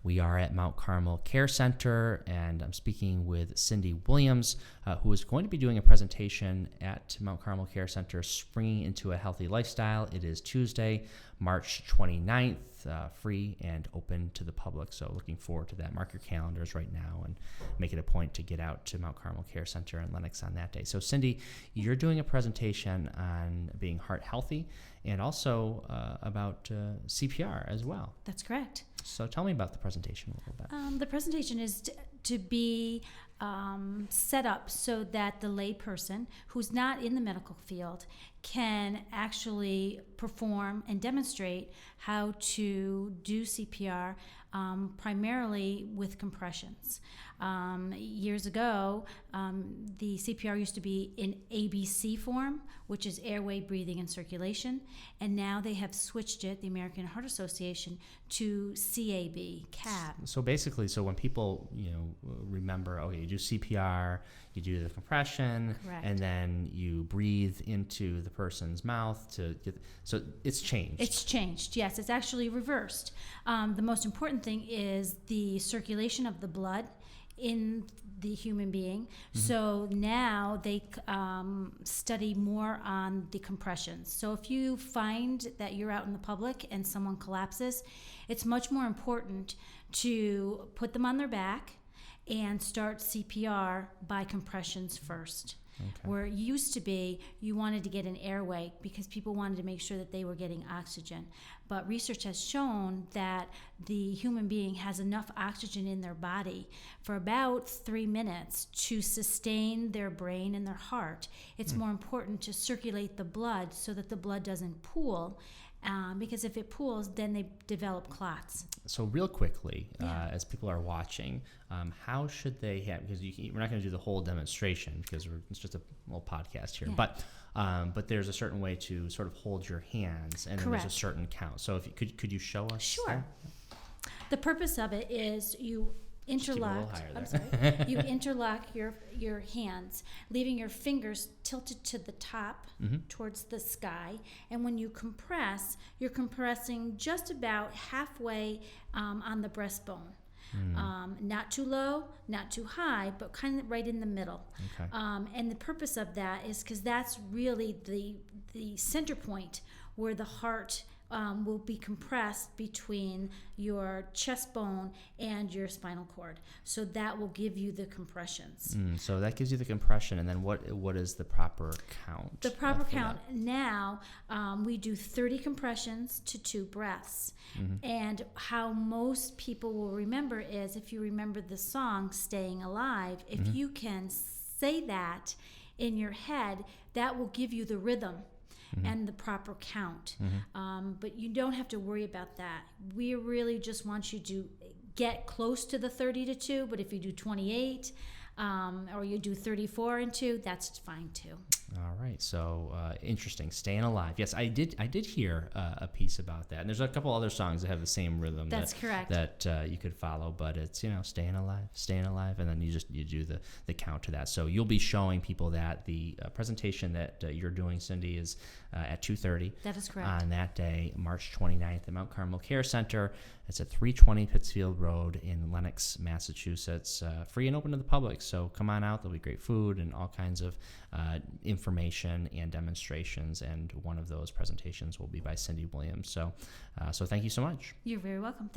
We are at Mount Carmel Care Center, and I'm speaking with Cindy Williams, who is going to be doing a presentation at Mount Carmel Care Center, Springing into a Healthy Lifestyle. It is Tuesday, March 29th, free and open to the public. So looking forward to that. Mark your calendars right now and make it a point to get out to Mount Carmel Care Center in Lenox on that day. So Cindy, you're doing a presentation on being heart healthy and also about CPR as well. That's correct. So tell me about the presentation a little bit. The presentation is to be set up so that the lay person who's not in the medical field can actually perform and demonstrate how to do CPR, primarily with compressions. Years ago, the CPR used to be in ABC form, which is airway, breathing, and circulation, and now they have switched it, the American Heart Association, to CAB. So basically, when people remember, okay, you do CPR, you do the compression, Correct. And then you breathe into the person's mouth to get. So it's changed. It's changed. Yes, it's actually reversed. The most important thing is the circulation of the blood in the human being. Mm-hmm. So now they study more on the compressions. So if you find that you're out in the public and someone collapses, it's much more important to put them on their back and start CPR by compressions first. Okay. Where it used to be, you wanted to get an airway because people wanted to make sure that they were getting oxygen. But research has shown that the human being has enough oxygen in their body for about 3 minutes to sustain their brain and their heart. It's more important to circulate the blood so that the blood doesn't pool. Because if it pools, then they develop clots. So real quickly, as people are watching, how should they have, because we're not going to do the whole demonstration because it's just a little podcast here, but there's a certain way to sort of hold your hands, and then there's a certain count. So if you, could you show us? Sure. That? The purpose of it is you interlock. You interlock your hands, leaving your fingers tilted to the top towards the sky. And when you compress, you're compressing just about halfway on the breastbone. Not too low, not too high, but kind of right in the middle. Okay. And the purpose of that is because that's really the center point where the heart will be compressed between your chest bone and your spinal cord. So that will give you the compressions. So that gives you the compression, and then what is the proper count? The proper count now, we do 30 compressions to 2 breaths. And how most people will remember is, if you remember the song Staying Alive, if you can say that in your head, that will give you the rhythm and the proper count. But you don't have to worry about that. We really just want you to get close to the 30 to 2, but if you do 28 or you do 34 and 2, that's fine too. All right, so interesting. Staying Alive. Yes, I did hear a piece about that, and there's a couple other songs that have the same rhythm. That's correct. That you could follow, but it's staying alive, and then you do the count to that. So you'll be showing people that the presentation that you're doing, Cindy, is at 2:30. That is correct. On that day, March 29th, at Mount Carmel Care Center. It's at 320 Pittsfield Road in Lenox, Massachusetts. Free and open to the public. So come on out. There'll be great food and all kinds of information and demonstrations. And one of those presentations will be by Cindy Williams. So thank you so much. You're very welcome. Thank